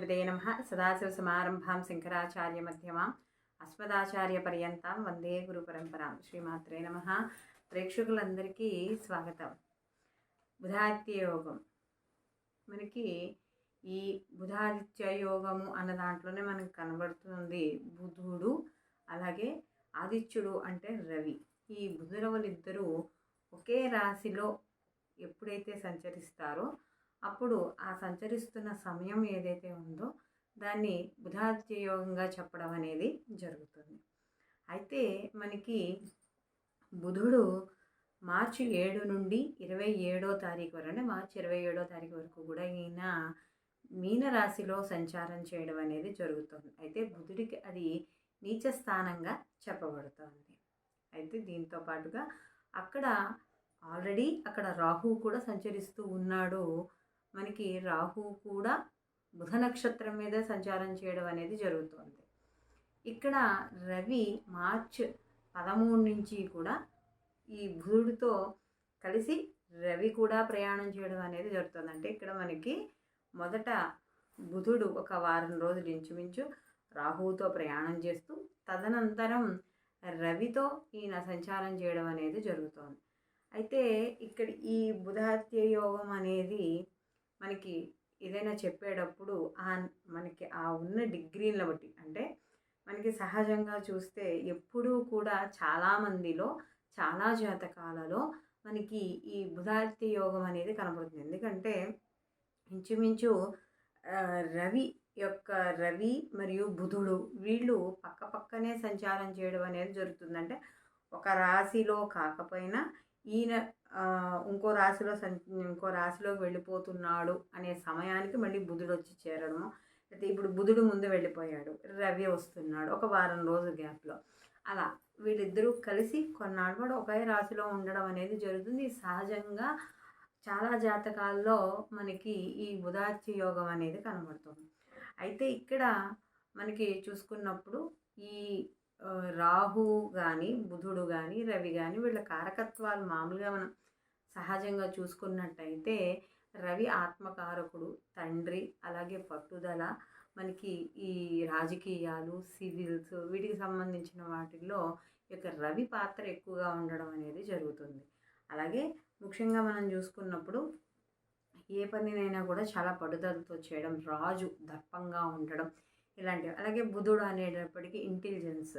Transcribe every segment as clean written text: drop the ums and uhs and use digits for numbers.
శ్రీమాత్రే నమః. సదాశివసమారంభాం శంకరాచార్యమధ్యమాం అస్మదాచార్యపర్యంతం వందే గురుపరంపరాం. శ్రీమాత్రే నమః. ప్రేక్షకులందరికీ స్వాగతం. బుధాదిత్య యోగం మనకి ఈ బుధాదిత్య యోగము అన్న దాంట్లోనే మనకు కనబడుతుంది బుధుడు, అలాగే ఆదిత్యుడు అంటే రవి. ఈ బుధురవులిద్దరూ ఒకే రాశిలో ఎప్పుడైతే సంచరిస్తారో అప్పుడు ఆ సంచరిస్తున్న సమయం ఏదైతే ఉందో దాన్ని బుధాదిత్య యోగంగా చెప్పడం అనేది జరుగుతుంది. అయితే మనకి బుధుడు మార్చి 7 నుండి 27వ తారీఖు వరకు, అంటే మార్చి 27వ తారీఖు వరకు కూడా ఈయన మీనరాశిలో సంచారం చేయడం అనేది జరుగుతుంది. అయితే బుధుడికి అది నీచ స్థానంగా చెప్పబడుతుంది. అయితే దీంతో పాటుగా అక్కడ ఆల్రెడీ అక్కడ రాహు కూడా సంచరిస్తూ ఉన్నాడు. మనకి రాహు కూడా బుధ నక్షత్రం మీద సంచారం చేయడం అనేది జరుగుతుంది. ఇక్కడ రవి మార్చ్ 13 నుంచి కూడా ఈ బుధుడితో కలిసి రవి కూడా ప్రయాణం చేయడం అనేది జరుగుతుంది. అంటే ఇక్కడ మనకి మొదట బుధుడు ఒక వారం రోజులు ఇంచుమించు రాహువుతో ప్రయాణం చేస్తూ తదనంతరం రవితో ఈయన సంచారం చేయడం అనేది జరుగుతుంది. అయితే ఇక్కడ ఈ బుధాదిత్య యోగం అనేది మనకి ఏదైనా చెప్పేటప్పుడు మనకి ఆ ఉన్న డిగ్రీలను బట్టి, అంటే మనకి సహజంగా చూస్తే ఎప్పుడూ కూడా చాలామందిలో చాలా జాతకాలలో మనకి ఈ బుధాదిత్య యోగం అనేది కనపడుతుంది. ఎందుకంటే ఇంచుమించు రవి మరియు బుధుడు వీళ్ళు పక్క పక్కనే సంచారం చేయడం అనేది జరుగుతుందంటే ఒక రాశిలో కాకపోయినా ఈయన ఇంకో రాశిలోకి వెళ్ళిపోతున్నాడు అనే సమయానికి మళ్ళీ బుధుడు వచ్చి చేరడము, అయితే ఇప్పుడు బుధుడు ముందు వెళ్ళిపోయాడు, రవి వస్తున్నాడు ఒక వారం రోజు గ్యాప్లో, అలా వీళ్ళిద్దరూ కలిసి కొన్నాళ్ళు కూడా ఒకే రాశిలో ఉండడం అనేది జరుగుతుంది. సహజంగా చాలా జాతకాల్లో మనకి ఈ బుధాదిత్య యోగం అనేది కనబడుతుంది. అయితే ఇక్కడ మనకి చూసుకున్నప్పుడు ఈ రాహు కానీ బుధుడు కానీ రవి కానీ వీళ్ళ కారకత్వాలు మామూలుగా మనం సహజంగా చూసుకున్నట్టయితే రవి ఆత్మకారకుడు, తండ్రి, అలాగే పట్టుదల, మనకి ఈ రాజకీయాలు, సివిల్స్ వీటికి సంబంధించిన వాటిల్లో ఈ యొక్క రవి పాత్ర ఎక్కువగా ఉండడం అనేది జరుగుతుంది. అలాగే ముఖ్యంగా మనం చూసుకున్నప్పుడు ఏ పనినైనా కూడా చాలా పట్టుదలతో చేయడం, రాజు దర్పంగా ఉండడం ఇలాంటివి. అలాగే బుధుడు అనేటప్పటికీ ఇంటెలిజెన్స్,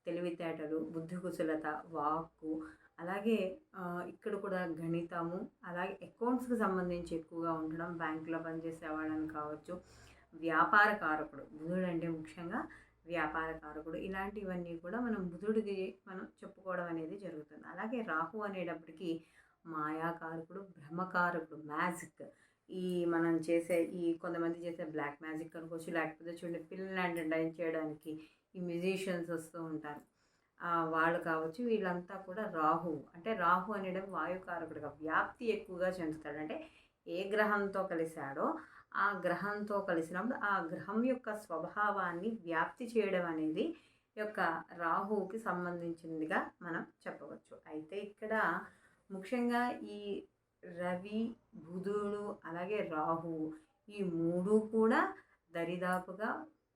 తెలివితేటలు, బుద్ధి కుశలత, వాక్కు, అలాగే ఇక్కడ కూడా గణితము, అలాగే అకౌంట్స్కి సంబంధించి ఎక్కువగా ఉండడం, బ్యాంకులో పనిచేసే వాళ్ళని కావచ్చు, వ్యాపార కారకుడు బుధుడు అంటే ముఖ్యంగా వ్యాపార కారకుడు, ఇలాంటివన్నీ కూడా మనం బుధుడికి మనం చెప్పుకోవడం అనేది జరుగుతుంది. అలాగే రాహు అనేటప్పటికీ మాయాకారకుడు, బ్రహ్మకారకుడు, మ్యాజిక్, ఈ మనం చేసే ఈ కొంతమంది చేసే బ్లాక్ మ్యాజిక్ అనుకోవచ్చు, లేకపోతే చూడండి పిల్లల్ని ఎంటర్టైన్ చేయడానికి ఈ మ్యూజిషియన్స్ వస్తూ ఉంటారు, వాళ్ళు కావచ్చు. వీళ్ళంతా కూడా రాహు అనేది వాయుకారకుడుగా వ్యాప్తి ఎక్కువగా చెందుతాడు. అంటే ఏ గ్రహంతో కలిశాడో ఆ గ్రహంతో కలిసినప్పుడు ఆ గ్రహం యొక్క స్వభావాన్ని వ్యాప్తి చేయడం అనేది యొక్క రాహువుకి సంబంధించిందిగా మనం చెప్పవచ్చు. అయితే ఇక్కడ ముఖ్యంగా ఈ రవి, బుధుడు, అలాగే రాహువు ఈ మూడు కూడా దరిదాపుగా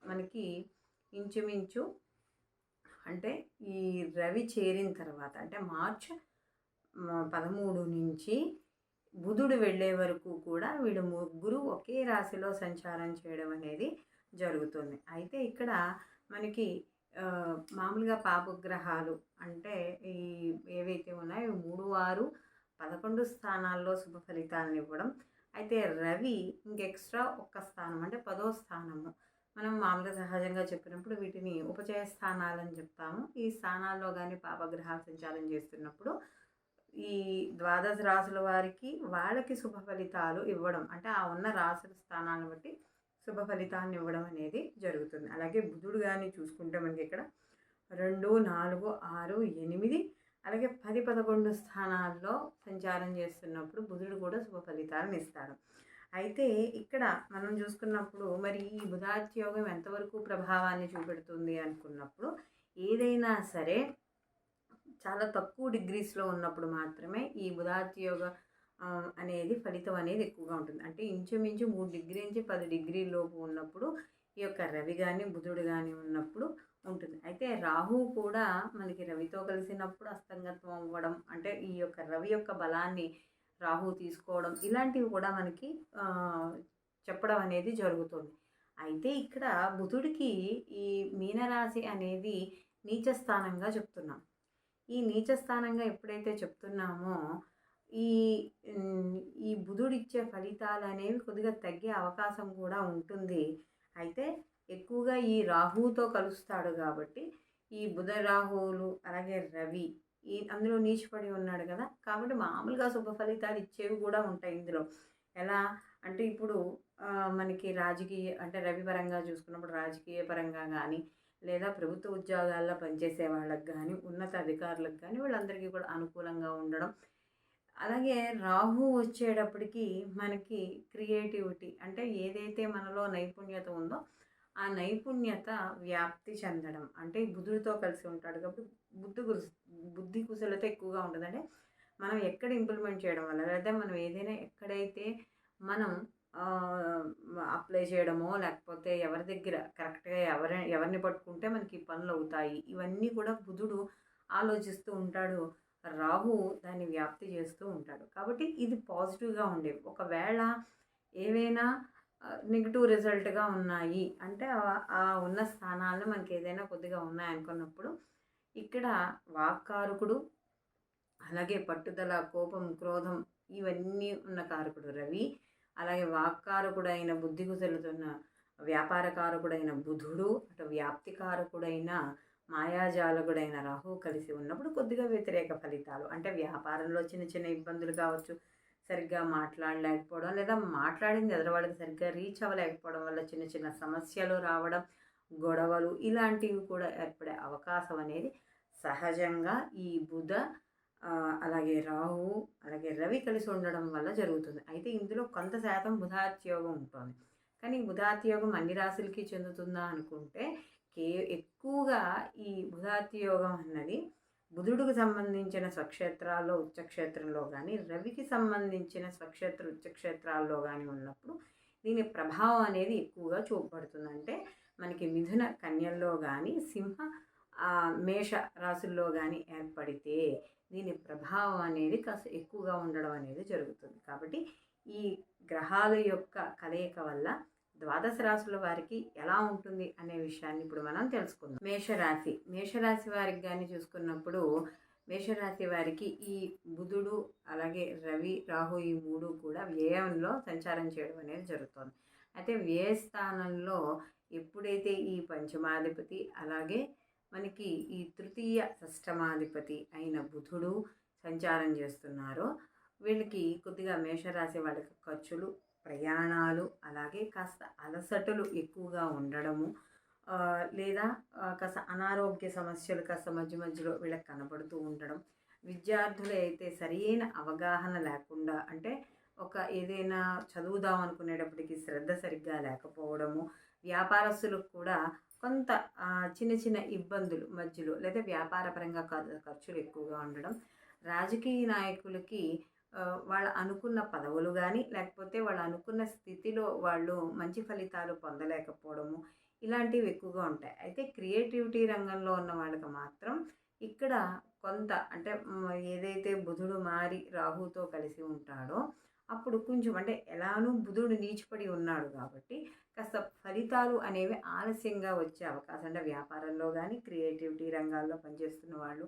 మనకి ఇంచుమించు అంటే ఈ రవి చేరిన తర్వాత అంటే మార్చ్ 13 నుంచి బుధుడు వెళ్ళే వరకు కూడా వీళ్ళు ముగ్గురు ఒకే రాశిలో సంచారం చేయడం అనేది జరుగుతుంది. అయితే ఇక్కడ మనకి మామూలుగా పాపగ్రహాలు అంటే ఈ ఏవైతే ఉన్నాయో 3, 6, 11 స్థానాల్లో శుభ ఫలితాలను ఇవ్వడం. అయితే రవి ఇంకెక్స్ట్రా ఒక్క స్థానం అంటే 10వ స్థానము, మనం మామూలుగా సహజంగా చెప్పినప్పుడు వీటిని ఉపచయ స్థానాలని చెప్తాము. ఈ స్థానాల్లో కానీ పాపగ్రహాలు సంచారం చేస్తున్నప్పుడు ఈ ద్వాదశ రాశుల వారికి వాళ్ళకి శుభ ఫలితాలు ఇవ్వడం, అంటే ఆ ఉన్న రాశుల స్థానాలను బట్టి శుభ ఫలితాలను ఇవ్వడం అనేది జరుగుతుంది. అలాగే బుధుడు కానీ చూసుకుంటే మనకి ఇక్కడ 2, 4, 6, 8 అలాగే 10, 11 స్థానాల్లో సంచారం చేస్తున్నప్పుడు బుధుడు కూడా శుభ ఫలితాలను ఇస్తాడు. అయితే ఇక్కడ మనం చూసుకున్నప్పుడు మరి ఈ బుధాదిత్య యోగం ఎంతవరకు ప్రభావాన్ని చూపెడుతుంది అనుకున్నప్పుడు ఏదైనా సరే చాలా తక్కువ డిగ్రీస్లో ఉన్నప్పుడు మాత్రమే ఈ బుధాదిత్య యోగ అనేది ఫలితం అనేది ఎక్కువగా ఉంటుంది. అంటే ఇంచుమించు 3 డిగ్రీ నుంచి 10 డిగ్రీల లోపు ఉన్నప్పుడు ఈ యొక్క రవి గాని, బుధుడు గాని ఉన్నప్పుడు ఉంటుంది. అయితే రాహువు కూడా మనకి రవితో కలిసినప్పుడు అస్తంగతం అవ్వడం, అంటే ఈ యొక్క రవి యొక్క బలాన్ని రాహువు తీసుకోవడం, ఇలాంటివి కూడా మనకి చెప్పడం అనేది జరుగుతుంది. అయితే ఇక్కడ బుధుడికి ఈ మీనరాశి అనేది నీచ స్థానంగా చెప్తున్నాం. ఈ నీచ స్థానంగా ఎప్పుడైతే చెప్తున్నామో ఈ ఈ బుధుడిచ్చే ఫలితాలు అనేవి కొద్దిగా తగ్గే అవకాశం కూడా ఉంటుంది. అయితే ఎక్కువగా ఈ రాహువుతో కలుస్తాడు కాబట్టి ఈ బుధ రాహువులు అలాగే రవి అందులో నీచిపడి ఉన్నాడు కదా, కాబట్టి మామూలుగా శుభ ఫలితాలు ఇచ్చేవి కూడా ఉంటాయి ఇందులో. ఎలా అంటే ఇప్పుడు మనకి రాజకీయ అంటే రవి పరంగా చూసుకున్నప్పుడు రాజకీయ పరంగా కానీ, లేదా ప్రభుత్వ ఉద్యోగాల్లో పనిచేసే వాళ్ళకి కానీ, ఉన్నత అధికారులకు కానీ వీళ్ళందరికీ కూడా అనుకూలంగా ఉండడం. అలాగే రాహు వచ్చేటప్పటికి మనకి క్రియేటివిటీ, అంటే ఏదైతే మనలో నైపుణ్యత ఉందో ఆ నైపుణ్యత వ్యాప్తి చెందడం. అంటే బుధుడితో కలిసి ఉంటాడు కాబట్టి బుద్ధి కుశలత ఎక్కువగా ఉంటుంది. అంటే మనం ఎక్కడ ఇంప్లిమెంట్ చేయడం వల్ల, లేదా మనం ఏదైనా ఎక్కడైతే మనం అప్లై చేయడమో, లేకపోతే ఎవరి దగ్గర కరెక్ట్గా ఎవరిని పట్టుకుంటే మనకి పనులు అవుతాయి, ఇవన్నీ కూడా బుధుడు ఆలోచిస్తూ ఉంటాడు. రాహు దాన్ని వ్యాప్తి చేస్తూ ఉంటాడు. కాబట్టి ఇది పాజిటివ్గా ఉండేవి. ఒకవేళ ఏవైనా నెగిటివ్ రిజల్ట్గా ఉన్నాయి అంటే ఆ ఉన్న స్థానాల్లో మనకి ఏదైనా కొద్దిగా ఉన్నాయనుకున్నప్పుడు ఇక్కడ వాక్కారకుడు, అలాగే పట్టుదల, కోపం, క్రోధం ఇవన్నీ ఉన్న కారకుడు రవి, అలాగే వాక్కారకుడైన బుద్ధి కుశలతున్న వ్యాపారకారకుడైన బుధుడు, అటు వ్యాప్తికారకుడైన మాయాజాలకుడైన రాహు కలిసి ఉన్నప్పుడు కొద్దిగా వ్యతిరేక ఫలితాలు. అంటే వ్యాపారంలో చిన్న చిన్న ఇబ్బందులు కావచ్చు, సరిగ్గా మాట్లాడలేకపోవడం, లేదా మాట్లాడింది ఎదరవాళ్ళకి సరిగ్గా రీచ్ అవ్వలేకపోవడం వల్ల చిన్న చిన్న సమస్యలు రావడం, గొడవలు ఇలాంటివి కూడా ఏర్పడే అవకాశం అనేది సహజంగా ఈ బుధ అలాగే రాహు అలాగే రవి కలిసి ఉండడం వల్ల జరుగుతుంది. అయితే ఇందులో కొంత శాతం బుధాత్యోగం ఉంటుంది. కానీ బుధాత్యోగం అన్ని రాశులకి చెందుతుందా అనుకుంటే ఎక్కువగా ఈ బుధాత్యోగం అన్నది బుధుడికి సంబంధించిన స్వక్షేత్రాల్లో ఉచ్చక్షేత్రంలో కానీ, రవికి సంబంధించిన స్వక్షేత్ర ఉచ్చక్షేత్రాల్లో కానీ ఉన్నప్పుడు దీని ప్రభావం అనేది ఎక్కువగా చూపబడుతుంది. అంటే మనకి మిథున కన్యల్లో కానీ, సింహ మేష రాశుల్లో కానీ ఏర్పడితే దీని ప్రభావం అనేది కాస్త ఎక్కువగా ఉండడం అనేది జరుగుతుంది. కాబట్టి ఈ గ్రహాల యొక్క కలయిక వల్ల ద్వాదశ రాశుల వారికి ఎలా ఉంటుంది అనే విషయాన్ని ఇప్పుడు మనం తెలుసుకుందాం. మేషరాశి వారికి కానీ చూసుకున్నప్పుడు మేషరాశి వారికి ఈ బుధుడు అలాగే రవి రాహు ఈ మూడు కూడా వ్యయంలో సంచారం చేయడం అనేది జరుగుతుంది. అయితే వ్యయ స్థానంలో ఎప్పుడైతే ఈ పంచమాధిపతి అలాగే మనకి ఈ తృతీయ షష్టమాధిపతి అయిన బుధుడు సంచారం చేస్తున్నారో వీళ్ళకి కొద్దిగా మేషరాశి వాళ్ళకి ఖర్చులు, ప్రయాణాలు, అలాగే కాస్త అలసటలు ఎక్కువగా ఉండడము, లేదా కాస్త అనారోగ్య సమస్యలు కాస్త మధ్య మధ్యలో వీళ్ళకి కనబడుతూ ఉండడం, విద్యార్థులు అయితే సరైన అవగాహన లేకుండా, అంటే ఒక ఏదైనా చదువుదాం అనుకునేటప్పటికి శ్రద్ధ సరిగ్గా లేకపోవడము, వ్యాపారస్తులకు కూడా కొంత చిన్న చిన్న ఇబ్బందులు మధ్యలో, లేదా వ్యాపారపరంగా ఖర్చులు ఎక్కువగా ఉండడం, రాజకీయ నాయకులకి వాళ్ళు అనుకున్న పదవులు కానీ, లేకపోతే వాళ్ళు అనుకున్న స్థితిలో వాళ్ళు మంచి ఫలితాలు పొందలేకపోవడము, ఇలాంటివి ఎక్కువగా ఉంటాయి. అయితే క్రియేటివిటీ రంగంలో ఉన్న వాళ్ళకి మాత్రం ఇక్కడ కొంత అంటే ఏదైతే బుధుడు మారి రాహుతో కలిసి ఉంటాడో అప్పుడు కొంచెం అంటే ఎలానూ బుధుడు నీచిపడి ఉన్నాడు కాబట్టి కాస్త ఫలితాలు అనేవి ఆలస్యంగా వచ్చే అవకాశం, అంటే వ్యాపారంలో కానీ, క్రియేటివిటీ రంగాల్లో పనిచేస్తున్న వాళ్ళు,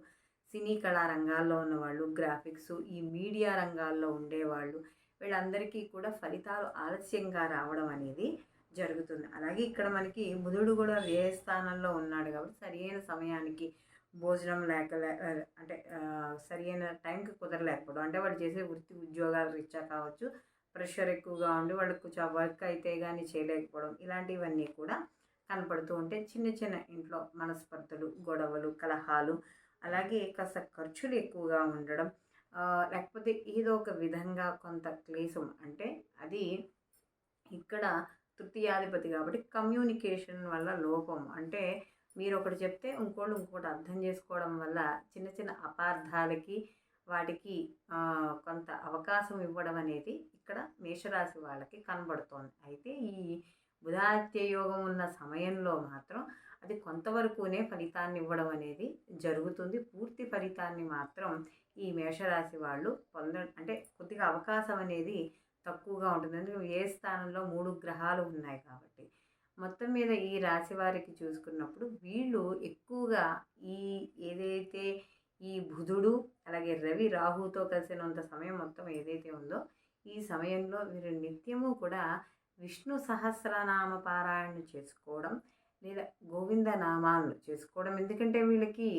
సినీ కళా రంగాల్లో ఉన్నవాళ్ళు, గ్రాఫిక్స్, ఈ మీడియా రంగాల్లో ఉండేవాళ్ళు, వీళ్ళందరికీ కూడా ఫలితాలు ఆలస్యంగా రావడం అనేది జరుగుతుంది. అలాగే ఇక్కడ మనకి బుధుడు కూడా వ్యయ స్థానంలో ఉన్నాడు కాబట్టి సరైన సమయానికి భోజనం అంటే సరైన టైంకి కుదరలేకపోవడం, అంటే వాళ్ళు చేసే వృత్తి ఉద్యోగాల రీత్యా కావచ్చు, ప్రెషర్ ఎక్కువగా ఉండి వాళ్ళకు కొంచెం వర్క్ అయితే కానీ చేయలేకపోవడం, ఇలాంటివన్నీ కూడా కనపడుతూ ఉంటే చిన్న చిన్న ఇంట్లో మనస్పర్ధలు, గొడవలు, కలహాలు, అలాగే కాస్త ఖర్చులు ఎక్కువగా ఉండడం, లేకపోతే ఏదో ఒక విధంగా కొంత క్లేశం, అంటే అది ఇక్కడ తృతీయాధిపతి కాబట్టి కమ్యూనికేషన్ వల్ల లోపం, అంటే మీరు ఒకటి చెప్తే ఇంకోటి అర్థం చేసుకోవడం వల్ల చిన్న చిన్న అపార్థాలకి వాటికి కొంత అవకాశం ఇవ్వడం అనేది ఇక్కడ మేషరాశి వాళ్ళకి కనబడుతోంది. అయితే ఈ బుధాదిత్య యోగం ఉన్న సమయంలో మాత్రం అది కొంతవరకునే ఫలితాన్ని ఇవ్వడం అనేది జరుగుతుంది. పూర్తి ఫలితాన్ని మాత్రం ఈ మేషరాశి వాళ్ళు అంటే కొద్దిగా అవకాశం అనేది తక్కువగా ఉంటుంది. ఎందుకంటే ఏ స్థానంలో 3 గ్రహాలు ఉన్నాయి కాబట్టి. మొత్తం మీద ఈ రాశి వారికి చూసుకున్నప్పుడు వీళ్ళు ఎక్కువగా ఈ ఏదైతే ఈ బుధుడు అలాగే రవి రాహుతో కలిసినంత సమయం మొత్తం ఏదైతే ఉందో ఈ సమయంలో వీరు నిత్యము కూడా విష్ణు సహస్రనామ పారాయణ చేసుకోవడం లేదా గోవింద నామాలను చేసుకోవడం. ఎందుకంటే వీళ్ళకి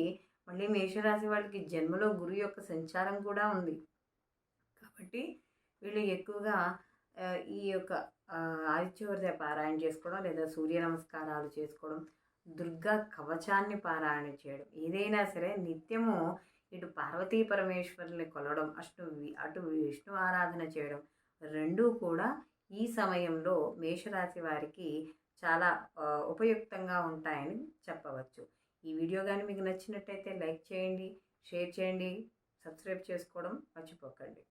మళ్ళీ మేషరాశి వాళ్ళకి జన్మలో గురు యొక్క సంచారం కూడా ఉంది కాబట్టి వీళ్ళు ఎక్కువగా ఈ యొక్క ఆదిత్యవర్ధ పారాయణ చేసుకోవడం లేదా సూర్య నమస్కారాలు చేసుకోవడం, దుర్గా కవచాన్ని పారాయణ చేయడం, ఏదైనా సరే నిత్యము ఇటు పార్వతీ పరమేశ్వరుని కొలవడం, అటు విష్ణు ఆరాధన చేయడం రెండూ కూడా ఈ సమయంలో మేషరాశి వారికి చాలా ఉపయుక్తంగా ఉంటాయని చెప్పవచ్చు. ఈ వీడియో కానీ మీకు నచ్చినట్టయితే లైక్ చేయండి, షేర్ చేయండి, సబ్స్క్రైబ్ చేసుకోవడం మర్చిపోకండి.